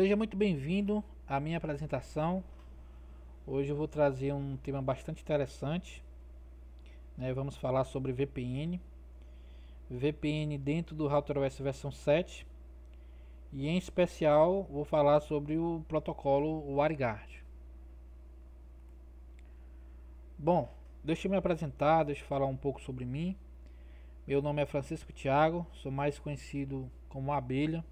Seja muito bem-vindo à minha apresentação. Hoje eu vou trazer um tema bastante interessante, né? Vamos falar sobre VPN. VPN dentro do RouterOS versão 7 e em especial vou falar sobre o protocolo WireGuard. Bom, deixa eu me apresentar, deixa eu falar um pouco sobre mim. Meu nome é Francisco Thiago, sou mais conhecido como Abelha.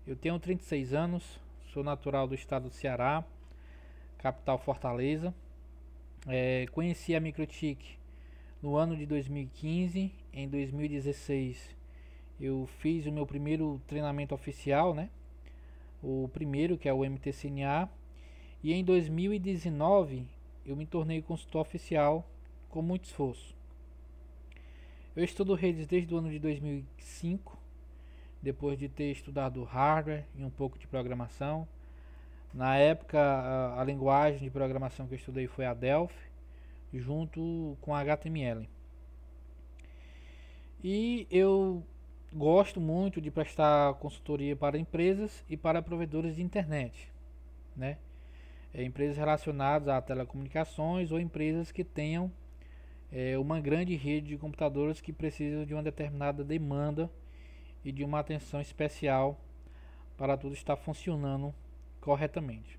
Eu tenho 36 anos, sou natural do estado do Ceará, capital Fortaleza. Conheci a Microtik no ano de 2015. Em 2016 eu fiz o meu primeiro treinamento oficial, né? O primeiro, que é o MTCNA. E em 2019 eu me tornei consultor oficial com muito esforço. Eu estudo redes desde o ano de 2005, depois de ter estudado hardware e um pouco de programação. Na época, a linguagem de programação que eu estudei foi a Delphi, junto com HTML. E eu gosto muito de prestar consultoria para empresas e para provedores de internet, né? Empresas relacionadas a telecomunicações ou empresas que tenham uma grande rede de computadores que precisam de uma determinada demanda e de uma atenção especial para tudo estar funcionando corretamente.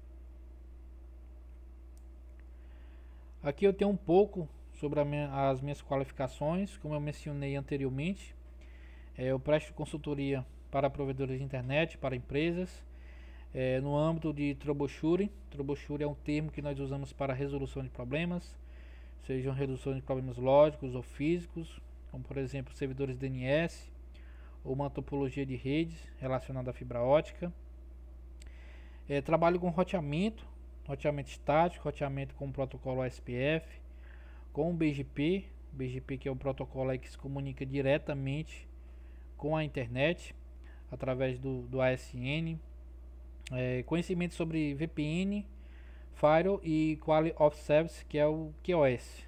Aqui eu tenho um pouco sobre as minhas qualificações. Como eu mencionei anteriormente, eu presto consultoria para provedores de internet, para empresas, no âmbito de troubleshooting. Troubleshooting é um termo que nós usamos para resolução de problemas, sejam resolução de problemas lógicos ou físicos, como por exemplo servidores DNS ou uma topologia de redes relacionada à fibra ótica. Trabalho com roteamento estático, roteamento com o protocolo OSPF, com o BGP, que é o protocolo que se comunica diretamente com a internet através do ASN. Conhecimento sobre VPN, Firewall e Quality of Service, que é o QoS.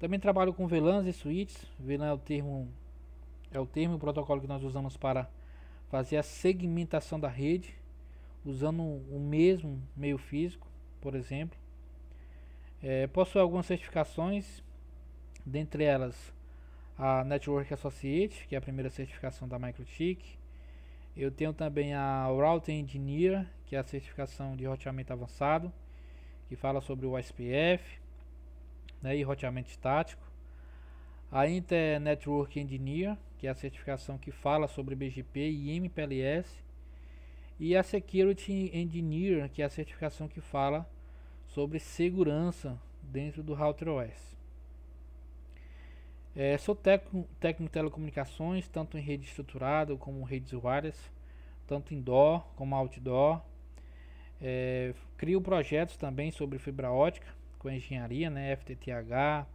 Também trabalho com VLANs e switches. VLAN é o termo, o protocolo que nós usamos para fazer a segmentação da rede, usando o mesmo meio físico, por exemplo. Possui algumas certificações, dentre elas a Network Associate, que é a primeira certificação da Microtik. Eu tenho também a Routing Engineer, que é a certificação de roteamento avançado, que fala sobre o OSPF, né, e roteamento estático. A Inter Network Engineer, que é a certificação que fala sobre BGP e MPLS. E a Security Engineer, que é a certificação que fala sobre segurança dentro do RouterOS. Sou técnico em telecomunicações, tanto em rede estruturada como redes wireless, tanto indoor como outdoor. Crio projetos também sobre fibra ótica com engenharia, né, FTTH,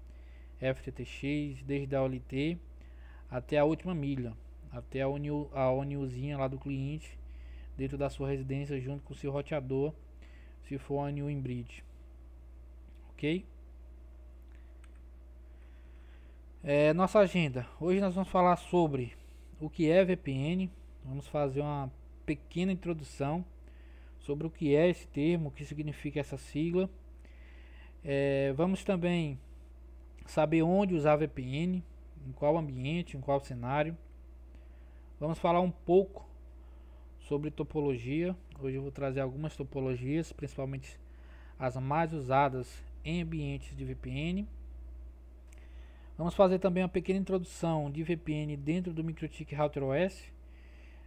FTTX, desde a OLT até a última milha, até a ONUzinha lá do cliente, dentro da sua residência, junto com o seu roteador, se for a New Inbridge. Ok? Nossa agenda. Hoje nós vamos falar sobre o que é VPN. Vamos fazer uma pequena introdução sobre o que é esse termo, o que significa essa sigla. Vamos também saber onde usar VPN, em qual ambiente, em qual cenário. Vamos falar um pouco sobre topologia. Hoje eu vou trazer algumas topologias, principalmente as mais usadas em ambientes de VPN. Vamos fazer também uma pequena introdução de VPN dentro do Microtik RouterOS,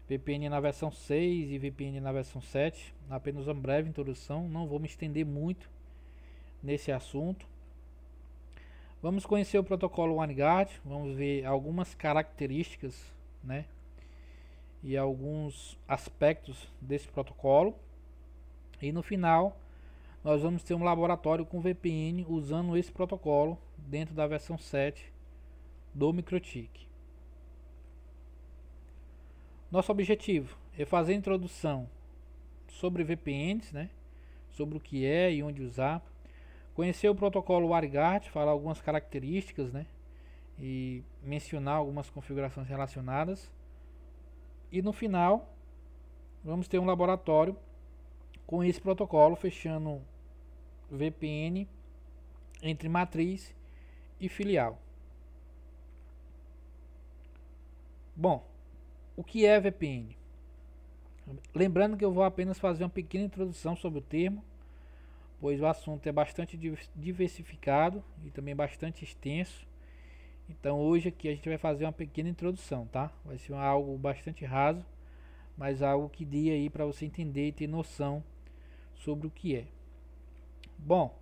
VPN na versão 6 e VPN na versão 7. Apenas uma breve introdução, não vou me estender muito nesse assunto. Vamos conhecer o protocolo WireGuard, vamos ver algumas características, né, e alguns aspectos desse protocolo. E no final nós vamos ter um laboratório com VPN usando esse protocolo dentro da versão 7 do Microtik. Nosso objetivo é fazer a introdução sobre VPNs, né, sobre o que é e onde usar, conhecer o protocolo WireGuard, falar algumas características, né, e mencionar algumas configurações relacionadas. E no final vamos ter um laboratório com esse protocolo fechando VPN entre matriz e filial. Bom, o que é VPN? Lembrando que eu vou apenas fazer uma pequena introdução sobre o termo, pois o assunto é bastante diversificado e também bastante extenso. Então hoje aqui a gente vai fazer uma pequena introdução, tá? Vai ser algo bastante raso, mas algo que dê aí para você entender e ter noção sobre o que é. Bom,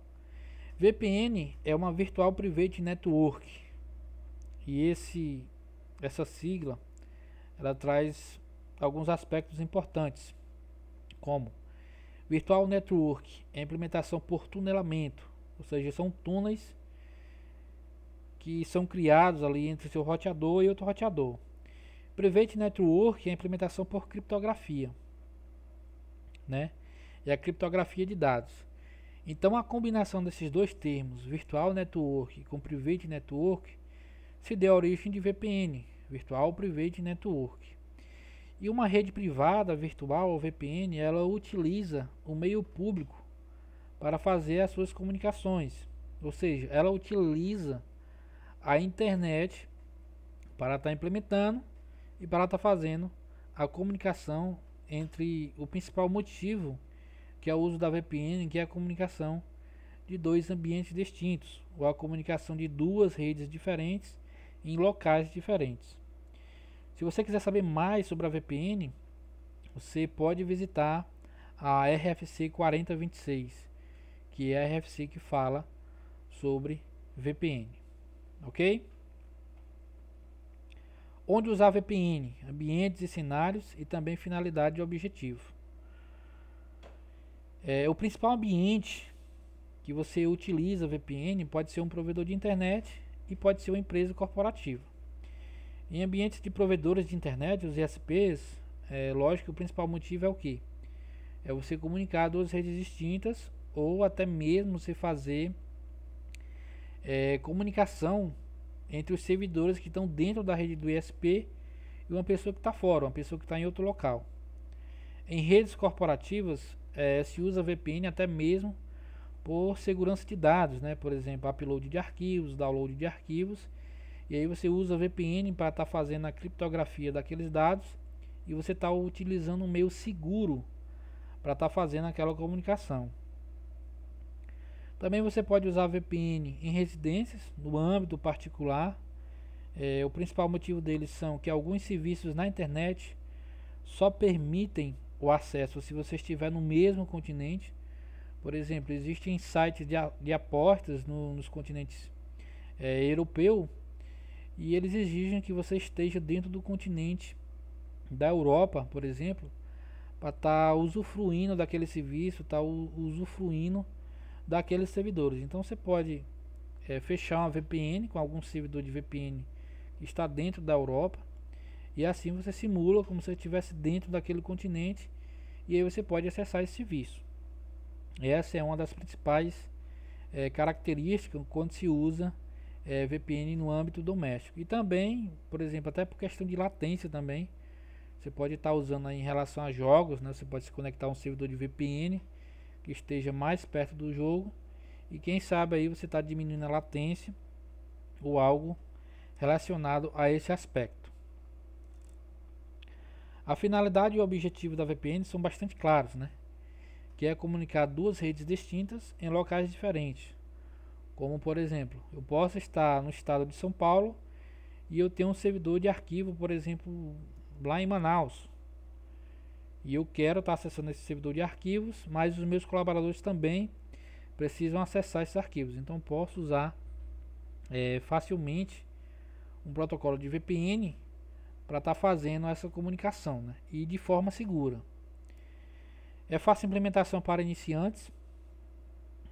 VPN é uma Virtual Private Network e essa sigla ela traz alguns aspectos importantes, como Virtual Network é a implementação por tunelamento, ou seja, são túneis que são criados ali entre seu roteador e outro roteador. Private Network é a implementação por criptografia, né? É a criptografia de dados. Então a combinação desses dois termos, Virtual Network com Private Network, se deu a origem de VPN, Virtual Private Network. E uma rede privada virtual, ou VPN, ela utiliza o meio público para fazer as suas comunicações. Ou seja, ela utiliza a internet para estar implementando e para estar fazendo a comunicação entre o principal motivo, que é o uso da VPN, que é a comunicação de dois ambientes distintos, ou a comunicação de duas redes diferentes em locais diferentes. Se você quiser saber mais sobre a VPN, você pode visitar a RFC 4026, que é a RFC que fala sobre VPN, ok? Onde usar VPN? Ambientes e cenários e também finalidade e objetivo. O principal ambiente que você utiliza VPN pode ser um provedor de internet e pode ser uma empresa corporativa. Em ambientes de provedores de internet, os ISPs, lógico que o principal motivo é o que? É você comunicar duas redes distintas ou até mesmo você fazer comunicação entre os servidores que estão dentro da rede do ISP e uma pessoa que está fora, uma pessoa que está em outro local. Em redes corporativas se usa VPN até mesmo por segurança de dados, né? Por exemplo, upload de arquivos, download de arquivos. E aí você usa VPN para estar fazendo a criptografia daqueles dados e você está utilizando um meio seguro para estar fazendo aquela comunicação. Também você pode usar VPN em residências, no âmbito particular. O principal motivo deles são que alguns serviços na internet só permitem o acesso se você estiver no mesmo continente. Por exemplo, existem sites de apostas nos continentes europeu, e eles exigem que você esteja dentro do continente da Europa, por exemplo, para estar usufruindo daquele serviço, estar usufruindo daqueles servidores. Então você pode fechar uma VPN com algum servidor de VPN que está dentro da Europa, e assim você simula como se estivesse dentro daquele continente, e aí você pode acessar esse serviço. Essa é uma das principais características quando se usa VPN no âmbito doméstico. E também, por exemplo, até por questão de latência também, você pode estar usando aí em relação a jogos, né? Você pode se conectar a um servidor de VPN que esteja mais perto do jogo, e quem sabe aí você está diminuindo a latência ou algo relacionado a esse aspecto. A finalidade e o objetivo da VPN são bastante claros, né? Que é comunicar duas redes distintas em locais diferentes. Como por exemplo, eu posso estar no estado de São Paulo e eu tenho um servidor de arquivo, por exemplo, lá em Manaus. E eu quero estar acessando esse servidor de arquivos, mas os meus colaboradores também precisam acessar esses arquivos. Então posso usar facilmente um protocolo de VPN para estar fazendo essa comunicação, né? E de forma segura. É fácil implementação para iniciantes,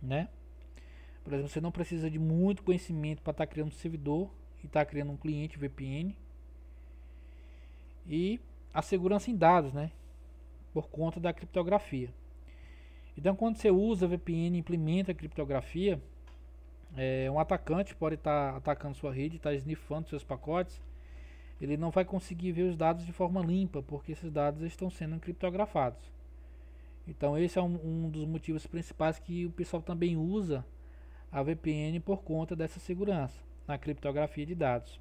né? Por exemplo, você não precisa de muito conhecimento para estar criando um servidor e estar criando um cliente VPN. E a segurança em dados, né? Por conta da criptografia. Então, quando você usa VPN e implementa a criptografia, um atacante pode estar atacando sua rede, estar sniffando seus pacotes, ele não vai conseguir ver os dados de forma limpa, porque esses dados estão sendo criptografados. Então esse é um dos motivos principais que o pessoal também usa a VPN por conta dessa segurança na criptografia de dados.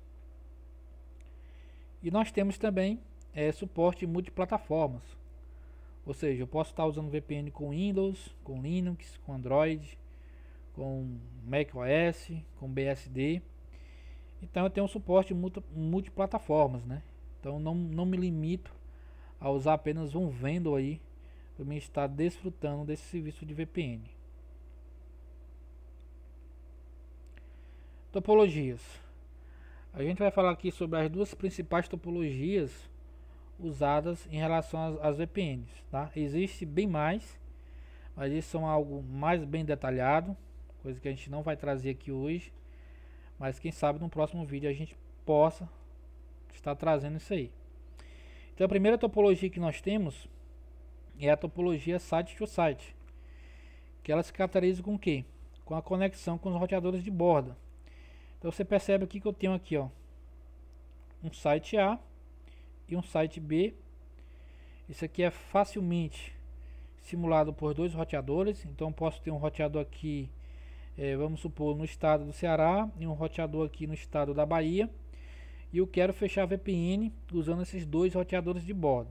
E nós temos também suporte multiplataformas, ou seja, eu posso estar usando VPN com Windows, com Linux, com Android, com macOS, com BSD. Então eu tenho um suporte multiplataformas, né? Então não me limito a usar apenas um vendor aí para mim estar desfrutando desse serviço de VPN. Topologias. A gente vai falar aqui sobre as duas principais topologias usadas em relação às VPNs, tá? Existe bem mais, mas isso são algo mais bem detalhado, coisa que a gente não vai trazer aqui hoje, mas quem sabe no próximo vídeo a gente possa estar trazendo isso aí. Então a primeira topologia que nós temos é a topologia site to site, que ela se caracteriza com o quê? Com a conexão com os roteadores de borda. Então você percebe aqui que eu tenho aqui, ó, um site A e um site B. Isso aqui é facilmente simulado por dois roteadores. Então posso ter um roteador aqui, vamos supor, no estado do Ceará, e um roteador aqui no estado da Bahia, e eu quero fechar a VPN usando esses dois roteadores de borda.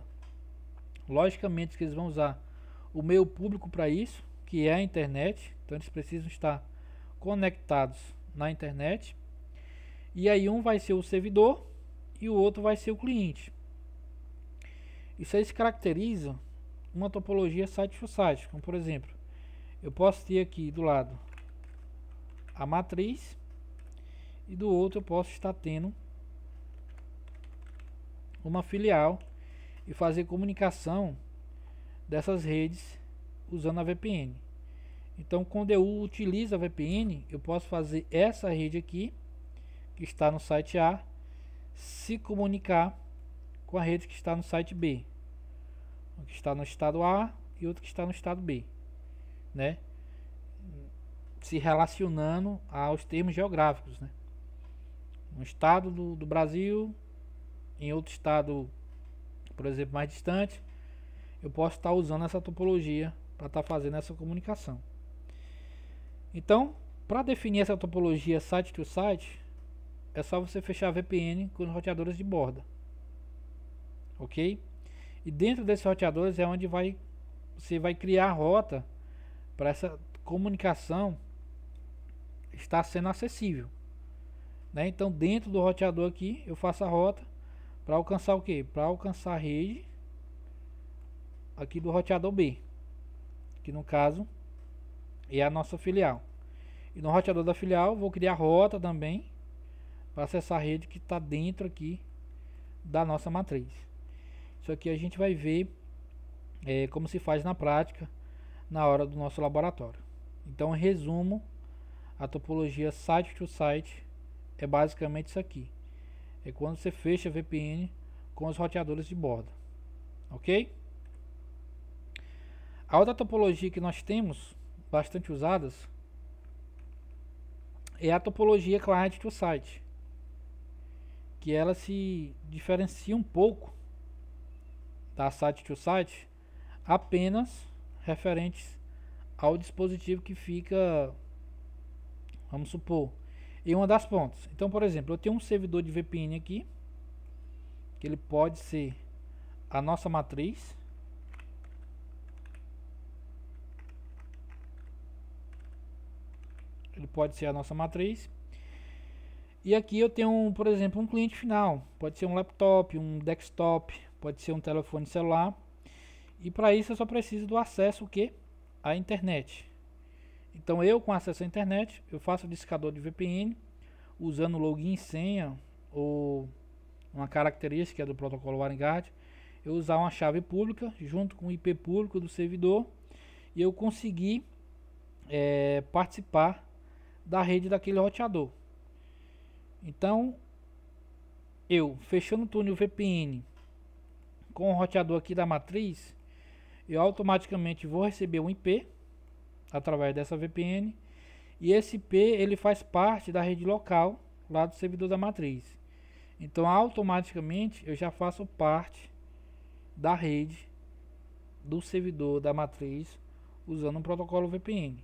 Logicamente que eles vão usar o meio público para isso, que é a internet. Então eles precisam estar conectados na internet, e aí um vai ser o servidor e o outro vai ser o cliente. Isso aí se caracteriza uma topologia site to site, como por exemplo, eu posso ter aqui do lado a matriz e do outro eu posso estar tendo uma filial e fazer comunicação dessas redes usando a VPN. Então quando eu utilizo a VPN, eu posso fazer essa rede aqui, que está no site A, se comunicar com a rede que está no site B, que está no estado A e outro que está no estado B, né? Se relacionando aos termos geográficos, né? Um estado do Brasil, em outro estado, por exemplo, mais distante, eu posso estar usando essa topologia para estar fazendo essa comunicação. Então, para definir essa topologia site to site, é só você fechar a VPN com os roteadores de borda, ok? E dentro desses roteadores é onde você vai criar a rota para essa comunicação estar sendo acessível, né? Então dentro do roteador aqui eu faço a rota para alcançar o que? Para alcançar a rede aqui do roteador B, que no caso é a nossa filial. E no roteador da filial vou criar rota também para acessar a rede que está dentro aqui da nossa matriz. Isso aqui a gente vai ver como se faz na prática na hora do nosso laboratório. Então, em resumo, a topologia site to site é basicamente isso aqui. É quando você fecha a VPN com os roteadores de borda, ok? A outra topologia que nós temos bastante usadas é a topologia client to site, que ela se diferencia um pouco da site to site apenas referentes ao dispositivo que fica, vamos supor, em uma das pontas. Então, por exemplo, eu tenho um servidor de VPN aqui, que ele pode ser a nossa matriz, e aqui eu tenho, por exemplo, um cliente final. Pode ser um laptop, um desktop, pode ser um telefone celular. E para isso eu só preciso do acesso o quê? À internet. Então eu, com acesso à internet, eu faço o discador de VPN usando login e senha ou uma característica do protocolo WireGuard. Eu usar uma chave pública junto com o IP público do servidor e eu conseguir participar da rede daquele roteador. Então, eu fechando o túnel VPN com o roteador aqui da matriz, eu automaticamente vou receber um IP através dessa VPN, e esse IP ele faz parte da rede local lá do servidor da matriz. Então automaticamente eu já faço parte da rede do servidor da matriz usando um protocolo VPN.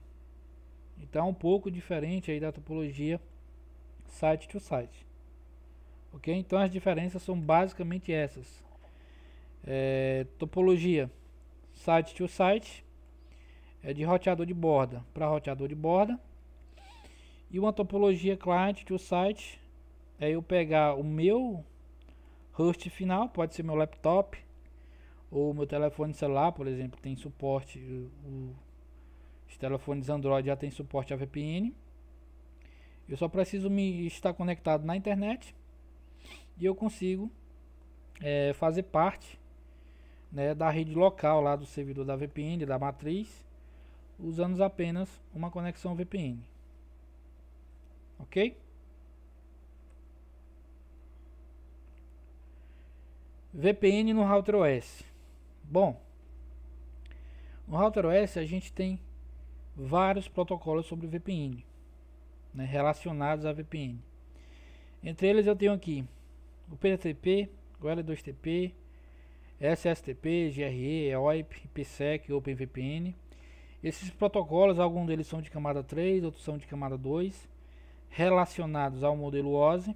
Então é um pouco diferente aí da topologia site to site. Ok? Então as diferenças são basicamente essas. Topologia site to site é de roteador de borda para roteador de borda. E uma topologia client to site é eu pegar o meu host final, pode ser meu laptop ou meu telefone celular, por exemplo, tem suporte, os telefones Android já tem suporte a VPN. Eu só preciso me estar conectado na internet e eu consigo fazer parte, né, da rede local lá do servidor da VPN, da matriz, usando apenas uma conexão VPN. Ok? VPN no Router OS. Bom, no Router OS a gente tem vários protocolos sobre VPN, né, relacionados a VPN. Entre eles eu tenho aqui o PTTP, o L2TP, SSTP, GRE, OIP, IPsec, OpenVPN. Esses protocolos, alguns deles são de camada 3, outros são de camada 2, relacionados ao modelo OSI.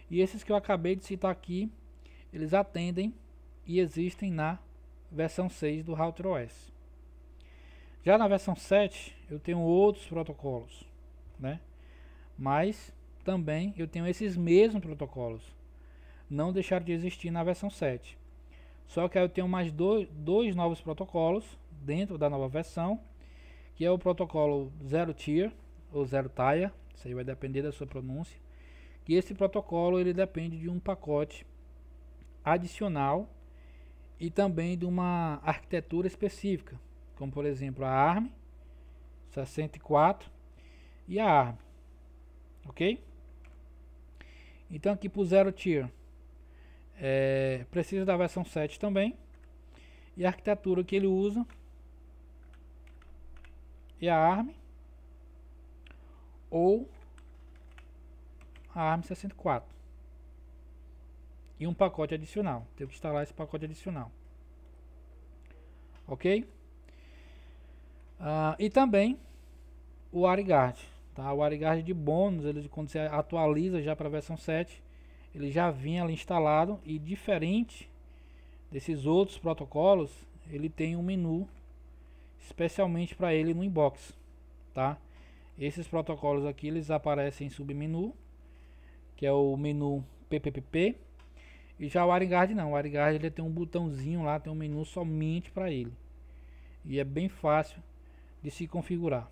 E esses que eu acabei de citar aqui, eles atendem e existem na versão 6 do Router OS. Já na versão 7 eu tenho outros protocolos, né? Mas também eu tenho esses mesmos protocolos. Não deixaram de existir na versão 7. Só que aí eu tenho mais dois novos protocolos dentro da nova versão, que é o protocolo Zero Tier ou Zero Tier, isso aí vai depender da sua pronúncia. E esse protocolo ele depende de um pacote adicional e também de uma arquitetura específica, como por exemplo a ARM 64 e a ARM, ok? Então aqui para o Zero Tier precisa da versão 7 também, e a arquitetura que ele usa é a ARM ou a ARM 64 e um pacote adicional. Tenho que instalar esse pacote adicional, ok? E também o WireGuard, tá? O WireGuard de bônus, ele, quando você atualiza já para a versão 7, ele já vinha ali instalado, e diferente desses outros protocolos, ele tem um menu especialmente para ele no inbox, tá? Esses protocolos aqui eles aparecem em submenu, que é o menu PPPP, e já o WireGuard não. O WireGuard ele tem um botãozinho lá, tem um menu somente para ele, e é bem fácil de se configurar.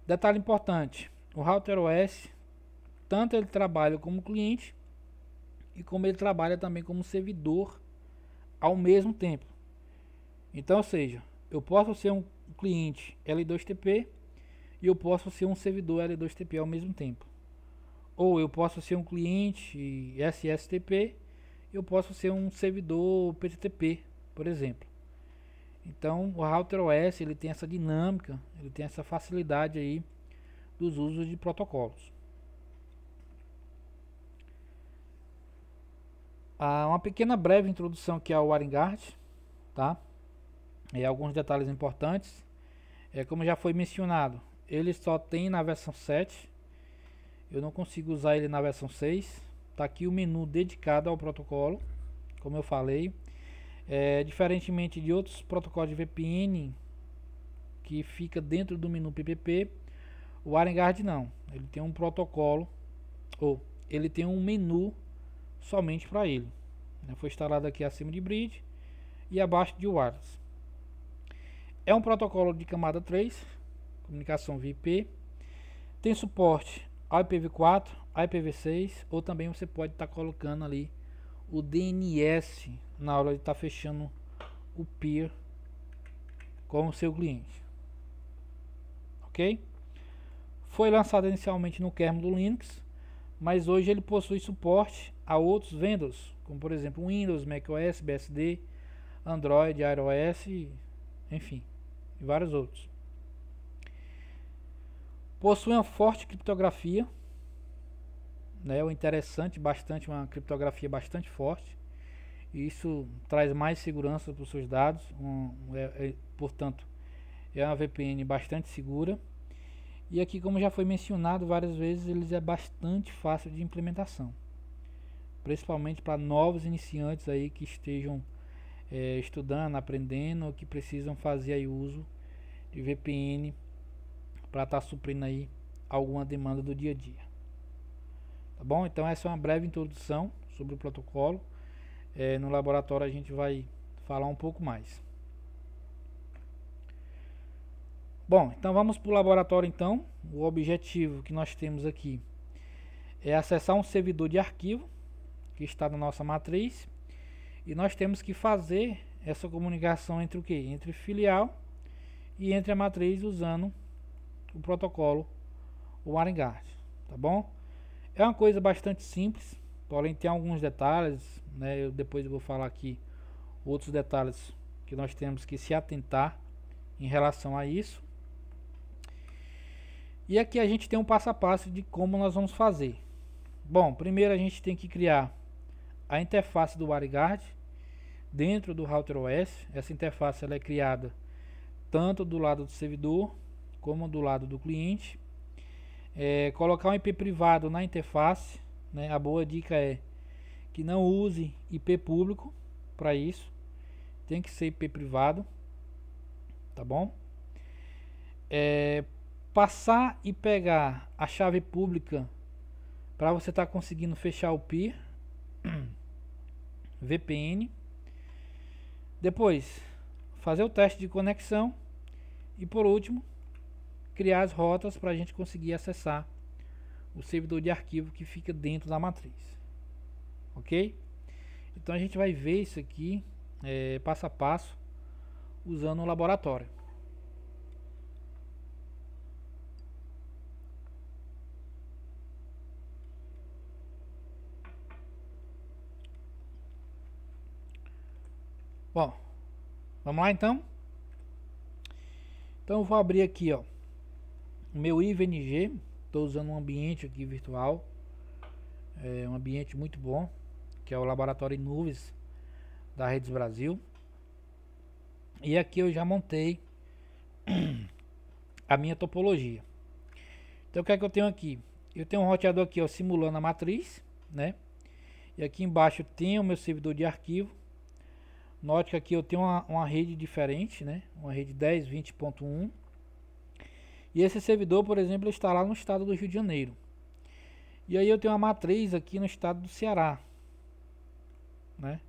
Detalhe importante: o Router OS, tanto ele trabalha como cliente e como ele trabalha também como servidor ao mesmo tempo. Então, ou seja, eu posso ser um cliente L2TP e eu posso ser um servidor L2TP ao mesmo tempo. Ou eu posso ser um cliente SSTP e eu posso ser um servidor PTTP, por exemplo. Então, o Router OS ele tem essa dinâmica, ele tem essa facilidade aí dos usos de protocolos. Uma pequena breve introdução aqui ao WireGuard, tá? E alguns detalhes importantes. Como já foi mencionado, ele só tem na versão 7. Eu não consigo usar ele na versão 6. Tá aqui o menu dedicado ao protocolo, como eu falei. Diferentemente de outros protocolos de VPN que fica dentro do menu PPP, o WireGuard não. Ele tem um protocolo, ou ele tem um menu somente para ele. Foi instalado aqui acima de Bridge e abaixo de Wireless. É um protocolo de camada 3, comunicação via IP. Tem suporte ao IPv4, IPv6, ou também você pode estar colocando ali o DNS na hora de estar fechando o peer com o seu cliente, ok? Foi lançado inicialmente no kernel do Linux, mas hoje ele possui suporte a outros vendors, como por exemplo Windows, macOS, BSD, Android, iOS, enfim, e vários outros. Possui uma forte criptografia, né? O interessante, bastante, uma criptografia bastante forte. E isso traz mais segurança para os seus dados. Portanto, é uma VPN bastante segura. E aqui, como já foi mencionado várias vezes, eles é bastante fácil de implementação, principalmente para novos iniciantes aí que estejam estudando, aprendendo, ou que precisam fazer aí uso de VPN para estar suprindo aí alguma demanda do dia a dia. Tá bom? Então essa é uma breve introdução sobre o protocolo. No laboratório a gente vai falar um pouco mais. Bom, então vamos para o laboratório então. O objetivo que nós temos aqui é acessar um servidor de arquivo que está na nossa matriz. E nós temos que fazer essa comunicação entre o que? Entre filial e entre a matriz usando o protocolo WireGuard, tá bom? É uma coisa bastante simples, porém tem alguns detalhes, né? Depois eu vou falar aqui outros detalhes que nós temos que se atentar em relação a isso. E aqui a gente tem um passo a passo de como nós vamos fazer. Bom, primeiro a gente tem que criar a interface do WireGuard dentro do RouterOS. Essa interface ela é criada tanto do lado do servidor como do lado do cliente. Colocar um IP privado na interface, né? A boa dica é que não use IP público para isso, tem que ser IP privado, tá bom? Passar e pegar a chave pública para você estar conseguindo fechar o peer VPN. Depois fazer o teste de conexão e por último criar as rotas para a gente conseguir acessar o servidor de arquivo que fica dentro da matriz, ok? Então a gente vai ver isso aqui passo a passo usando o laboratório. Bom, vamos lá então. Então eu vou abrir aqui, ó, o meu IVNG. Estou usando um ambiente aqui virtual, um ambiente muito bom, que é o Laboratório em Nuvens da Redes Brasil. E aqui eu já montei a minha topologia. Então o que é que eu tenho aqui? Eu tenho um roteador aqui, ó, simulando a matriz, né? E aqui embaixo tem o meu servidor de arquivo. Note que aqui eu tenho uma rede diferente, né? Uma rede 10.20.1. E esse servidor, por exemplo, está lá no estado do Rio de Janeiro. E aí eu tenho uma matriz aqui no estado do Ceará, né?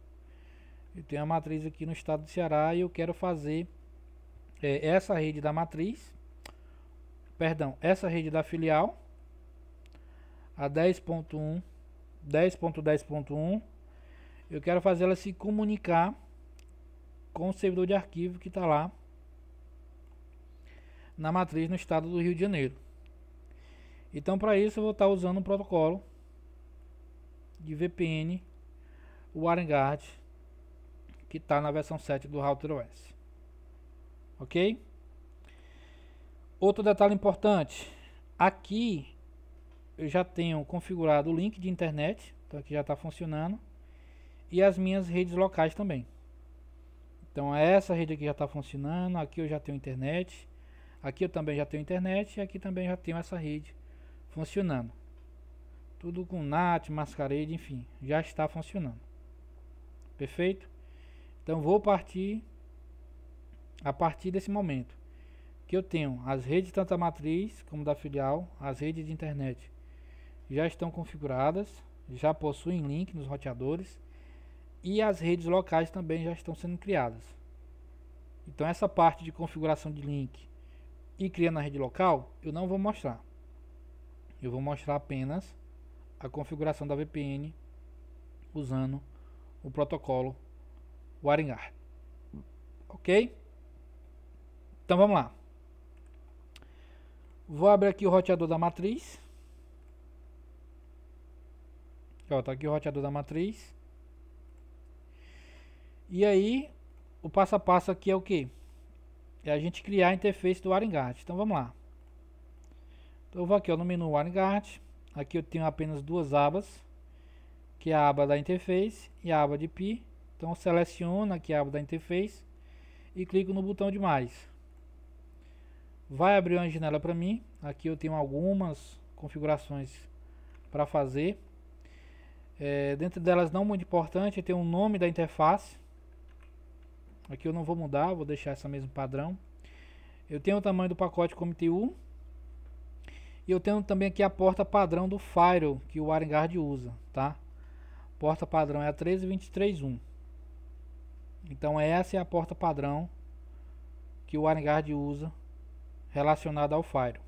Eu tenho uma matriz aqui no estado do Ceará e eu quero fazer essa rede da matriz, perdão, essa rede da filial, a 10.1, 10.10.1, eu quero fazer ela se comunicar com o servidor de arquivo que está lá na matriz no estado do Rio de Janeiro. Então para isso eu vou estar usando um protocolo de VPN WireGuard que está na versão 7 do RouterOS, ok? Outro detalhe importante, aqui eu já tenho configurado o link de internet, então aqui já está funcionando, e as minhas redes locais também. Então essa rede aqui já está funcionando, aqui eu já tenho internet, aqui eu também já tenho internet e aqui também já tenho essa rede funcionando. Tudo com NAT, Masquerade, enfim, já está funcionando. Perfeito? Então vou partir a partir desse momento que eu tenho as redes tanto da matriz como da filial, as redes de internet já estão configuradas, já possuem link nos roteadores e as redes locais também já estão sendo criadas. Então essa parte de configuração de link e criando a rede local eu não vou mostrar. Eu vou mostrar apenas a configuração da VPN usando o protocolo WireGuard. Ok? Então vamos lá. Vou abrir aqui o roteador da matriz. Ó, tá aqui o roteador da matriz. E aí, o passo a passo aqui é o que? É a gente criar a interface do WireGuard. Então vamos lá. Então eu vou aqui, ó, no menu WireGuard. aqui eu tenho apenas duas abas, que é a aba da interface e a aba de IP. Então eu seleciono aqui a aba da interface e clico no botão de mais. Vai abrir uma janela para mim. Aqui eu tenho algumas configurações para fazer. Dentro delas, não muito importante, tem o nome da interface. Aqui eu não vou mudar, vou deixar essa mesmo padrão. Eu tenho o tamanho do pacote como TU. E eu tenho também aqui a porta padrão do firewall que o WireGuard usa, tá? Porta padrão é a 13231. Então essa é a porta padrão que o WireGuard usa relacionada ao firewall.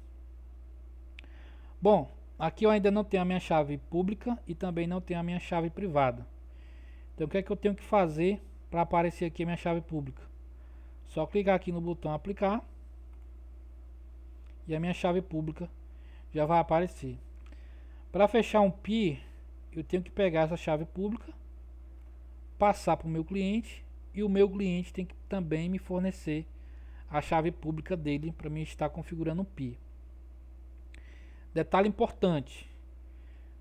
Bom, aqui eu ainda não tenho a minha chave pública e também não tenho a minha chave privada. Então o que é que eu tenho que fazer para aparecer aqui a minha chave pública? Só clicar aqui no botão aplicar e a minha chave pública já vai aparecer. Para fechar um PI, eu tenho que pegar essa chave pública, passar para o meu cliente, e o meu cliente tem que também me fornecer a chave pública dele para mim estar configurando um PI. Detalhe importante: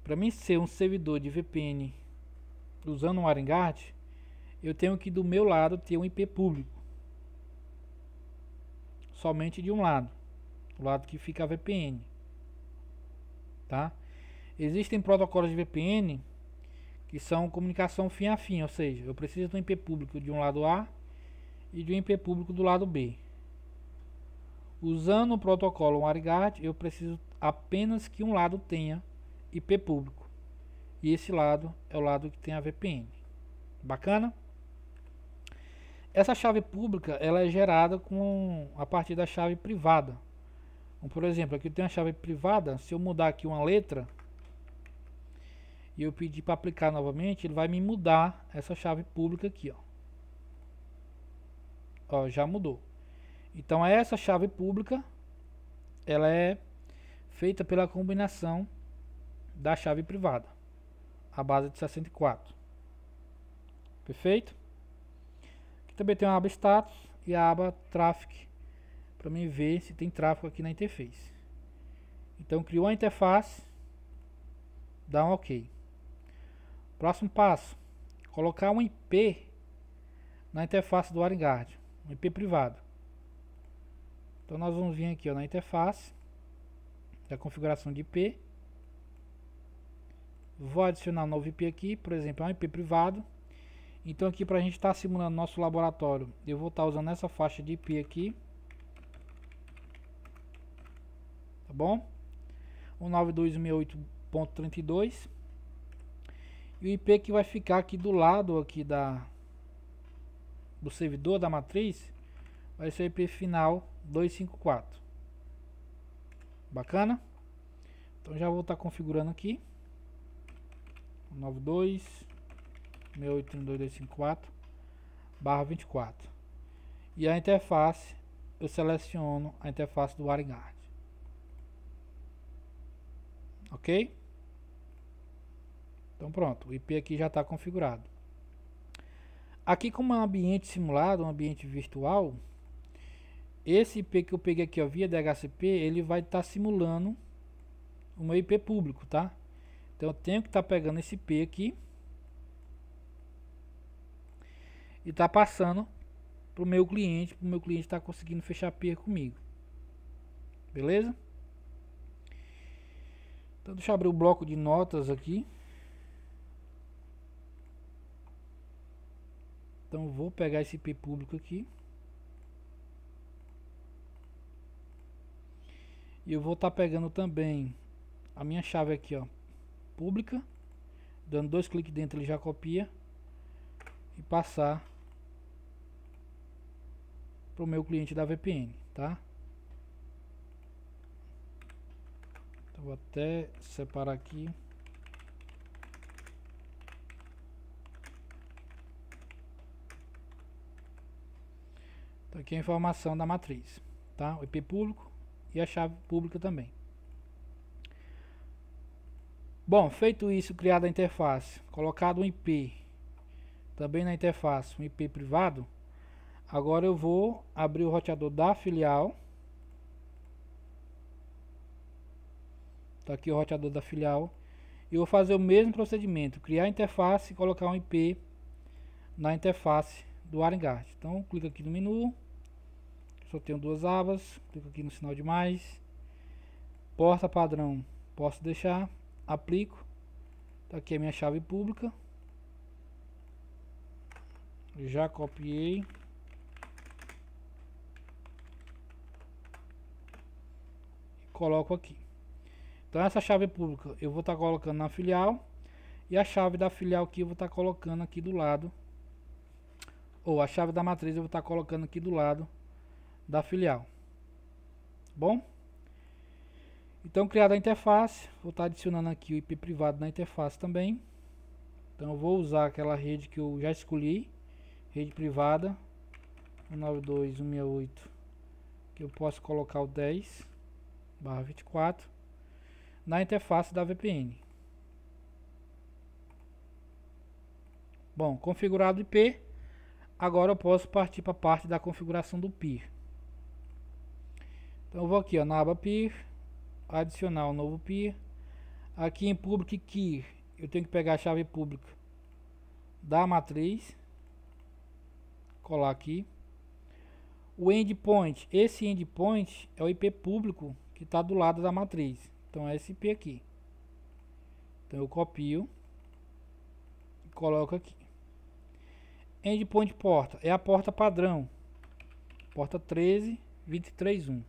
para mim ser um servidor de VPN usando um WireGuard, eu tenho que do meu lado ter um IP público, somente de um lado, do lado que fica a VPN, tá? Existem protocolos de VPN que são comunicação fim a fim, ou seja, eu preciso de um IP público de um lado A e de um IP público do lado B. Usando o protocolo WireGuard, eu preciso apenas que um lado tenha IP público, e esse lado é o lado que tem a VPN. Bacana? Essa chave pública ela é gerada a partir da chave privada. Então, por exemplo, aqui eu tenho a chave privada. Se eu mudar aqui uma letra e eu pedir para aplicar novamente, ele vai me mudar essa chave pública aqui, ó, já mudou. Então essa chave pública ela é feita pela combinação da chave privada, a base de 64. Perfeito? Aqui também tem uma aba status e a aba traffic para mim ver se tem tráfego aqui na interface. Então criou a interface, dá um OK. Próximo passo: colocar um IP na interface do WireGuard, um IP privado. Então nós vamos vir aqui, ó, na interface da configuração de IP. Vou adicionar um novo IP aqui, por exemplo, é um IP privado. Então aqui, para a gente estar simulando nosso laboratório, eu vou estar usando essa faixa de IP aqui, tá bom? 192.168.32. E o IP que vai ficar aqui do lado aqui do servidor da matriz vai ser o IP final 254. Bacana? Então já vou estar configurando aqui 192.168.162.254/24. E a interface, eu seleciono a interface do WireGuard. Ok? Então pronto, o IP aqui já está configurado. Aqui, como é um ambiente simulado, um ambiente virtual, esse IP que eu peguei aqui, ó, via DHCP, ele vai estar simulando o meu IP público, tá? Então eu tenho que estar pegando esse IP aqui e tá passando para o meu cliente estar conseguindo fechar peer comigo. Beleza? Então deixa eu abrir o bloco de notas aqui. Então vou pegar esse IP público aqui e eu vou estar pegando também a minha chave aqui, ó, pública, dando 2 cliques dentro, ele já copia e passar para o meu cliente da VPN, tá? Então vou até separar aqui. Então aqui é a informação da matriz, tá? O IP público e a chave pública também. Bom, feito isso, criada a interface, colocado um IP também na interface, um IP privado, agora eu vou abrir o roteador da filial Tá aqui o roteador da filial. Eu vou fazer o mesmo procedimento, criar a interface e colocar um IP na interface do WireGuard. Então, clica aqui no menu, só tenho duas abas, clico aqui no sinal de mais, porta padrão, posso deixar, aplico, tá aqui a minha chave pública, já copiei, e coloco aqui. Então essa chave pública eu vou estar colocando na filial, e a chave da filial aqui eu vou estar colocando aqui do lado, ou a chave da matriz eu vou estar colocando aqui do lado da filial. Bom? Então, criada a interface, vou estar adicionando aqui o IP privado na interface também. Então eu vou usar aquela rede que eu já escolhi, rede privada 192.168, que eu posso colocar o 10/24 na interface da VPN. Bom, configurado o IP, agora eu posso partir para a parte da configuração do peer. Então eu vou aqui, ó, na aba peer, adicionar um novo peer. Aqui em public key eu tenho que pegar a chave pública da matriz, colar aqui. O endpoint, esse endpoint é o IP público que está do lado da matriz, então é esse IP aqui. Então eu copio e coloco aqui. Endpoint porta é a porta padrão, porta 13.23.1.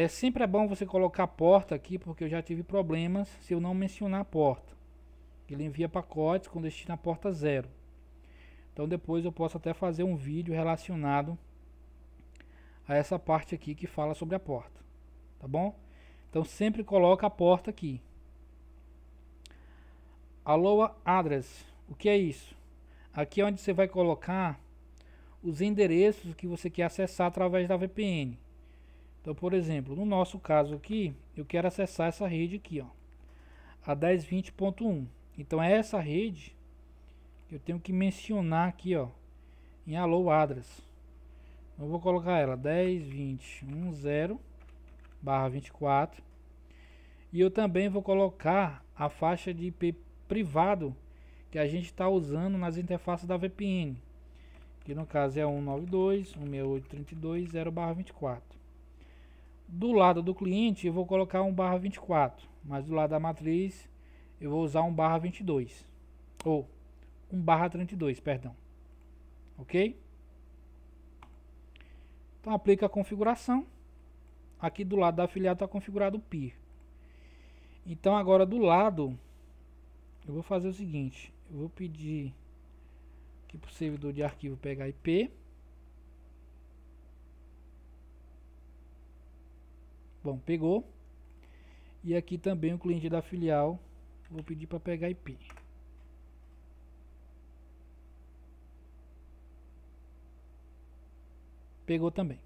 Sempre é bom você colocar a porta aqui, porque eu já tive problemas se eu não mencionar a porta. Ele envia pacotes com destino à porta 0. Então depois eu posso até fazer um vídeo relacionado a essa parte aqui que fala sobre a porta, tá bom? Então sempre coloca a porta aqui. Allow address, o que é isso? Aqui é onde você vai colocar os endereços que você quer acessar através da VPN. Então, por exemplo, no nosso caso aqui, eu quero acessar essa rede aqui, ó, a 10.20.1. Então é essa rede que eu tenho que mencionar aqui, ó, em allow address. Eu vou colocar ela 10.20.10/24, e eu também vou colocar a faixa de IP privado que a gente está usando nas interfaces da VPN, que no caso é 192.168.32.0/24. Do lado do cliente eu vou colocar 1/24, mas do lado da matriz eu vou usar 1/22, ou 1/32, perdão. Ok? Então aplica a configuração. Aqui do lado da afiliado está configurado o peer. Então agora do lado eu vou fazer o seguinte, eu vou pedir aqui para o servidor de arquivo pegar IP. Bom, pegou. E aqui também o cliente da filial, vou pedir para pegar IP. Pegou também.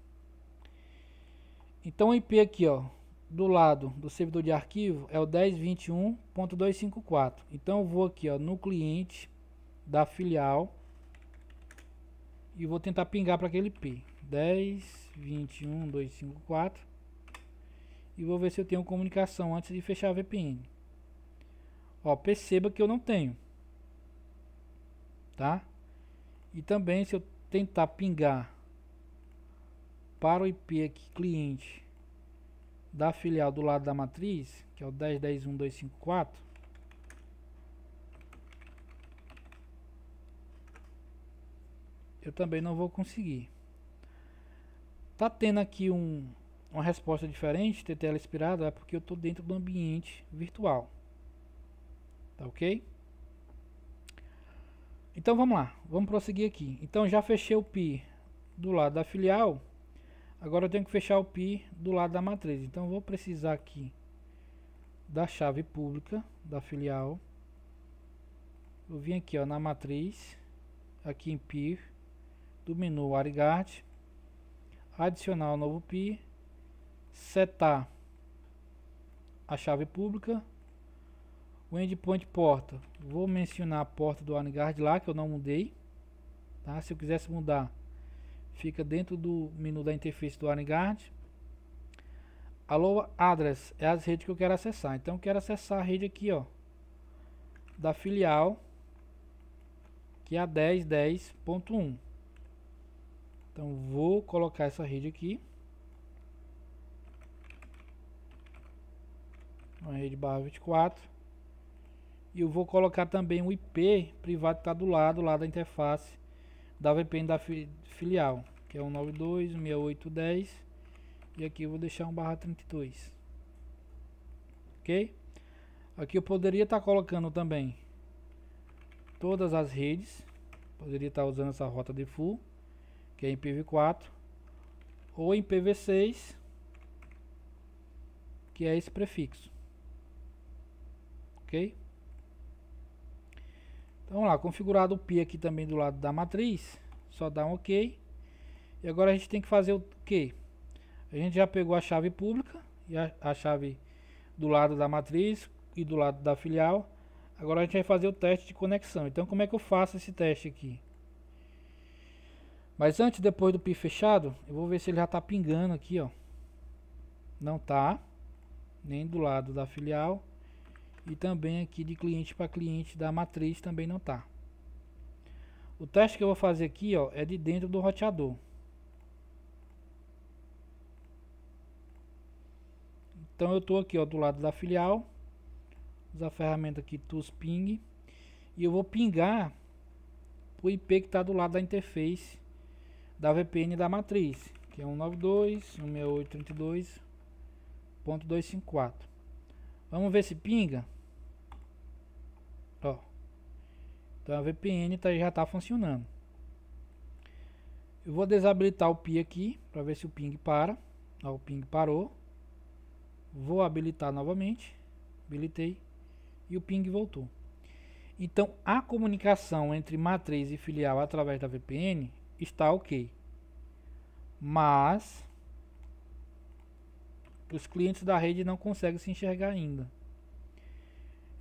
Então o IP aqui, ó, do lado do servidor de arquivo é o 10.21.254. Então eu vou aqui, ó, no cliente da filial e vou tentar pingar para aquele IP 10.21.254 e vou ver se eu tenho comunicação antes de fechar a VPN. Ó, perceba que eu não tenho, tá? E também se eu tentar pingar para o IP aqui cliente da filial do lado da matriz, que é o 10.10.1.254, eu também não vou conseguir. Tá tendo aqui uma resposta diferente, TTL expirado, é porque eu estou dentro do ambiente virtual. Tá ok? Então vamos lá, vamos prosseguir aqui. Então já fechei o PI do lado da filial. Agora eu tenho que fechar o PI do lado da matriz. Então eu vou precisar aqui da chave pública da filial. Eu vim aqui, ó, na matriz, aqui em PI, do menu WireGuard, adicionar o novo PI, setar a chave pública, o endpoint porta. Vou mencionar a porta do WireGuard lá, que eu não mudei, tá? Se eu quisesse mudar, fica dentro do menu da interface do WireGuard. Alô address é as redes que eu quero acessar. Então eu quero acessar a rede aqui, ó, da filial, que é a 10.10.1. Então vou colocar essa rede aqui, uma rede /24, e eu vou colocar também o IP privado que está do lado lá da interface da VPN da filial, que é 192.168.10, e aqui eu vou deixar um /32. Ok? Aqui eu poderia estar colocando também todas as redes, poderia estar usando essa rota default, que é em IPv4, ou em IPv6, que é esse prefixo. Ok? Então vamos lá, configurado o PI aqui também do lado da matriz, só dá um OK. E agora a gente tem que fazer o quê? A gente já pegou a chave pública e a chave do lado da matriz e do lado da filial. Agora a gente vai fazer o teste de conexão. Então como é que eu faço esse teste aqui? Mas antes, depois do PI fechado, eu vou ver se ele já está pingando aqui, ó. Não tá, nem do lado da filial. E também aqui de cliente para cliente da matriz também não tá. O teste que eu vou fazer aqui, ó, é de dentro do roteador. Então eu estou aqui, ó, do lado da filial, usar a ferramenta aqui ToSping, e eu vou pingar o IP que está do lado da interface da VPN da matriz, que é 192.168.32.254. Vamos ver se pinga. Ó, então a VPN já está funcionando. Eu vou desabilitar o PI aqui para ver se o ping para. Ó, o ping parou. Vou habilitar novamente. Habilitei e o ping voltou. Então a comunicação entre matriz e filial através da VPN está ok. Mas os clientes da rede não conseguem se enxergar ainda.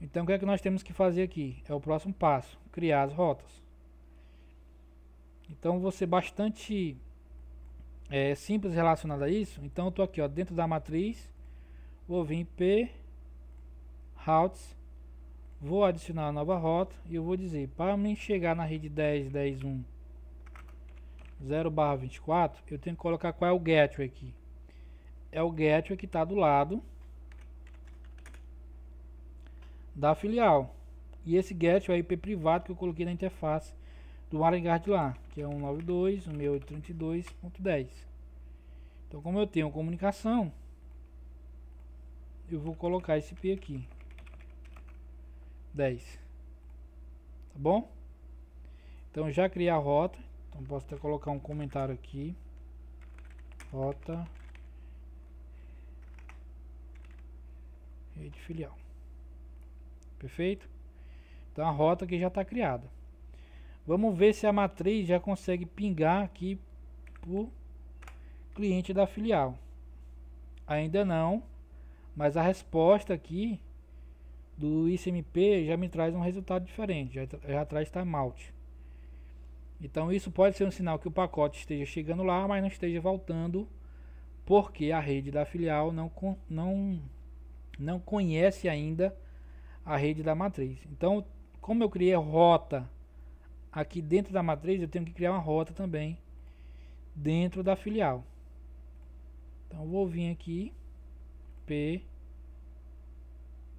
Então o que é que nós temos que fazer aqui? É o próximo passo, criar as rotas. Então vou ser bastante simples relacionado a isso. Então eu estou aqui, ó, dentro da matriz, vou vir em P routes, vou adicionar uma nova rota e eu vou dizer, para mim chegar na rede 10.10.1 0/24, eu tenho que colocar qual é o gateway aqui. É o gateway que está do lado da filial. E esse gateway é o IP privado que eu coloquei na interface do WireGuard lá, que é 192.168.32.10. Então, como eu tenho comunicação, eu vou colocar esse IP aqui, 10. Tá bom? Então, já criei a rota. Então, posso até colocar um comentário aqui. Rota rede filial. Perfeito? Então a rota aqui já está criada. Vamos ver se a matriz já consegue pingar aqui pro cliente da filial. Ainda não, mas a resposta aqui do ICMP já me traz um resultado diferente, já traz timeout. Então isso pode ser um sinal que o pacote esteja chegando lá, mas não esteja voltando, porque a rede da filial não conhece ainda a rede da matriz. Então, como eu criei a rota aqui dentro da matriz, eu tenho que criar uma rota também dentro da filial. Então, eu vou vir aqui, P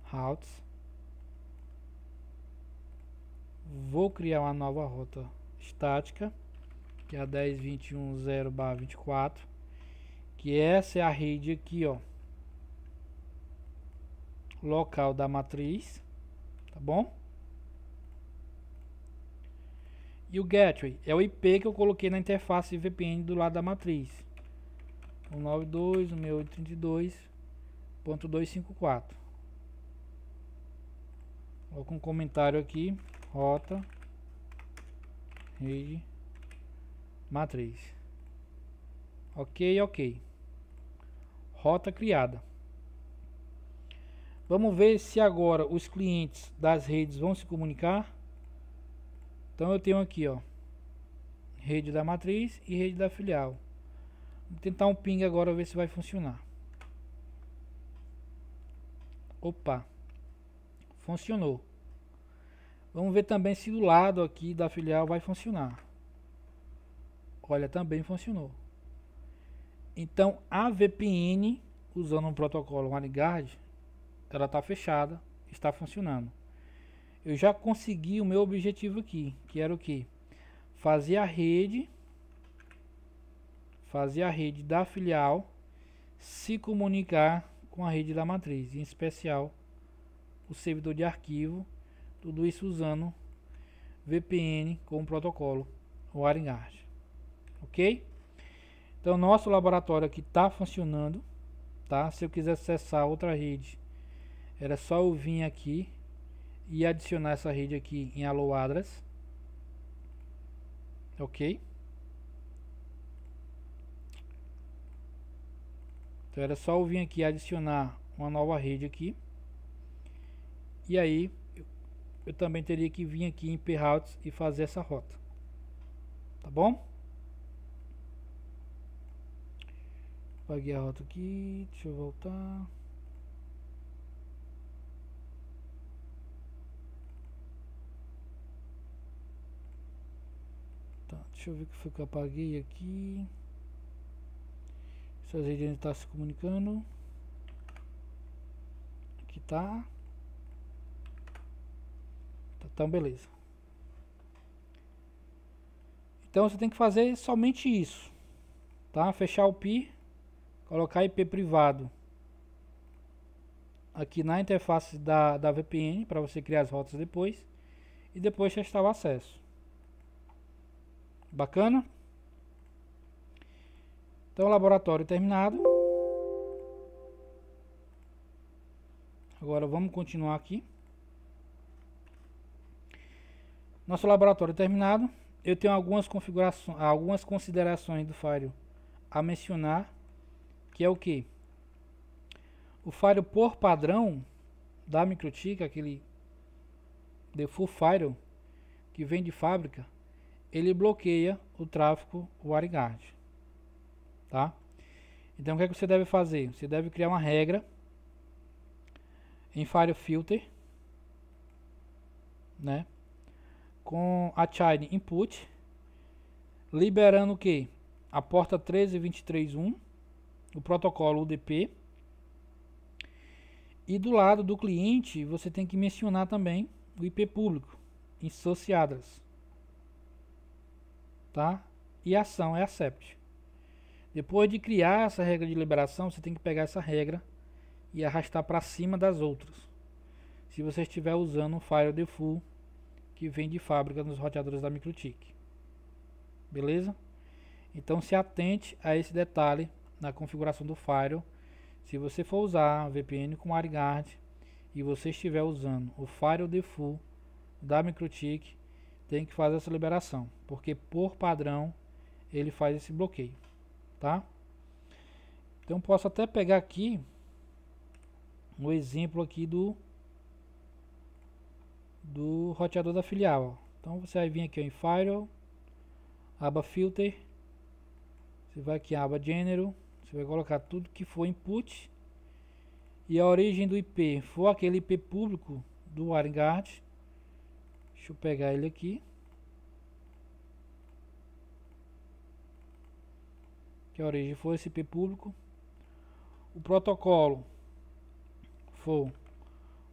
routes, vou criar uma nova rota estática, que é a 10.21.0/24, que essa é a rede aqui, ó, local da matriz, tá bom? E o gateway é o IP que eu coloquei na interface VPN do lado da matriz, 192.168.32.254. Coloco um comentário aqui, rota rede matriz. Ok. Rota criada. Vamos ver se agora os clientes das redes vão se comunicar. Então eu tenho aqui, ó, rede da matriz e rede da filial. Vou tentar um ping agora, ver se vai funcionar. Opa, funcionou. Vamos ver também se do lado aqui da filial vai funcionar. Olha, também funcionou. Então a VPN, usando um protocolo WireGuard, ela está fechada, está funcionando. Eu já consegui o meu objetivo aqui, que era o que? Fazer a rede da filial se comunicar com a rede da matriz, em especial o servidor de arquivo, tudo isso usando VPN com o protocolo WireGuard, ok? Então nosso laboratório aqui está funcionando, tá? Se eu quiser acessar outra rede, era só eu vir aqui e adicionar essa rede aqui em Allow Address, ok? Então era só eu vir aqui adicionar uma nova rede aqui. E aí eu também teria que vir aqui em P-Routes e fazer essa rota. Tá bom? Apaguei a rota aqui, deixa eu voltar. Tá, deixa eu ver o que foi que eu apaguei aqui. Essas redes estão se comunicando. Aqui tá. Então beleza. Então você tem que fazer somente isso, tá? Fechar o PI, colocar IP privado aqui na interface da VPN para você criar as rotas depois e depois testar o acesso. Bacana? Então, laboratório terminado. Agora vamos continuar aqui. Nosso laboratório terminado. Eu tenho algumas configurações, algumas considerações do Firewall a mencionar, que é o que? O Firewall por padrão da MikroTik, aquele default Firewall que vem de fábrica, ele bloqueia o tráfego WireGuard, tá? Então o que é que você deve fazer? Você deve criar uma regra em Firewall Filter, né? Com a child input, liberando o que? A porta 13.23.1, o protocolo UDP. E do lado do cliente, você tem que mencionar também o IP público, em source address, tá? E a ação é accept. Depois de criar essa regra de liberação, você tem que pegar essa regra e arrastar para cima das outras. Se você estiver usando um Firewall default que vem de fábrica nos roteadores da MikroTik. Beleza? Então se atente a esse detalhe na configuração do Firewall. Se você for usar VPN com WireGuard e você estiver usando o Firewall default da MikroTik, tem que fazer essa liberação, porque por padrão ele faz esse bloqueio, tá? Então posso até pegar aqui um exemplo aqui do roteador da filial. Então você vai vir aqui em Firewall, aba Filter, você vai aqui em aba General, você vai colocar tudo que for input e a origem do IP for aquele IP público do WireGuard. Deixa eu pegar ele aqui, que a origem for esse IP público. O protocolo for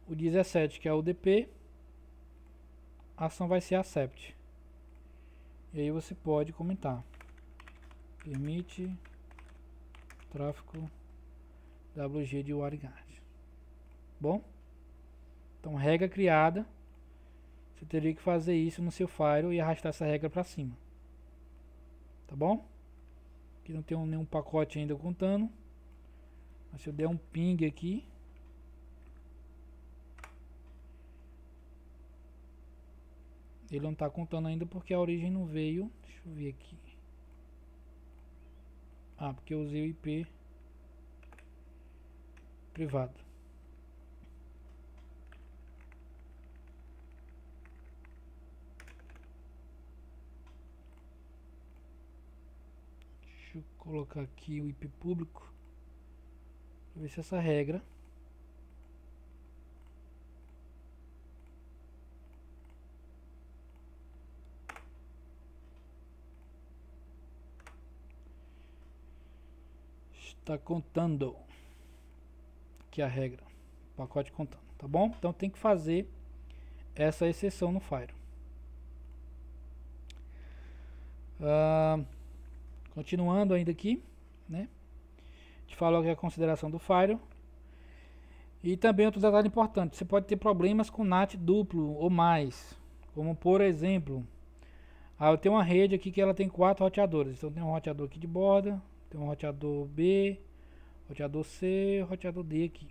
o 17, que é o UDP, a ação vai ser accept. E aí você pode comentar: permite tráfego WG de WireGuard. Bom, então regra criada. Você teria que fazer isso no seu Firewall e arrastar essa regra para cima, tá bom? Aqui não tem nenhum pacote ainda contando, mas se eu der um ping aqui, ele não está contando ainda porque a origem não veio. Deixa eu ver aqui. Ah, porque eu usei o IP privado. Deixa eu colocar aqui o IP público. Ver se essa regra está contando aqui a regra, pacote contando, tá bom? Então tem que fazer essa exceção no Fire. Continuando ainda aqui, né? Te falou aqui a consideração do Fire. E também outro detalhe importante, você pode ter problemas com NAT duplo ou mais, como por exemplo, eu tenho uma rede aqui que ela tem 4 roteadores, então tem um roteador aqui de borda, tem um roteador B, roteador C, roteador D aqui.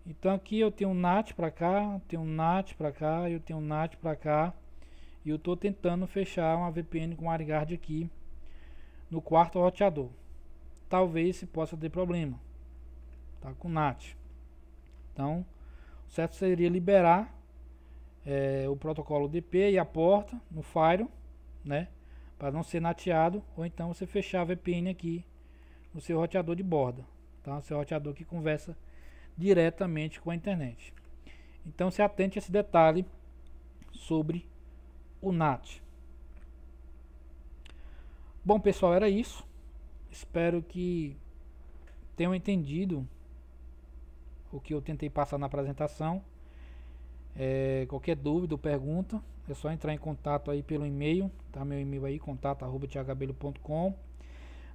Então aqui eu tenho um NAT para cá, tenho um NAT para cá, eu tenho um NAT para cá, e eu estou tentando fechar uma VPN com WireGuard aqui no quarto roteador. Talvez se possa ter problema, tá, com NAT. Então, o certo seria liberar o protocolo DP e a porta no Firewall, né, para não ser nateado, ou então você fechar a VPN aqui no seu roteador de borda, tá? Seu roteador que conversa diretamente com a internet. Então, se atente a esse detalhe sobre o NAT. Bom, pessoal, era isso. Espero que tenham entendido o que eu tentei passar na apresentação. Qualquer dúvida ou pergunta, é só entrar em contato aí pelo e-mail, tá? Meu e-mail aí, contato@thiagabello.com.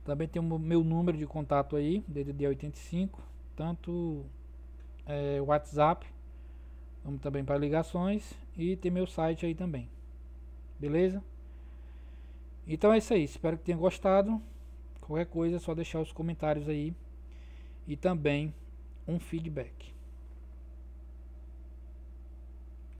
Também tem o meu número de contato aí, DDD 85, tanto WhatsApp, como também para ligações, e tem meu site aí também. Beleza? Então é isso aí, espero que tenham gostado. Qualquer coisa é só deixar os comentários aí e também um feedback.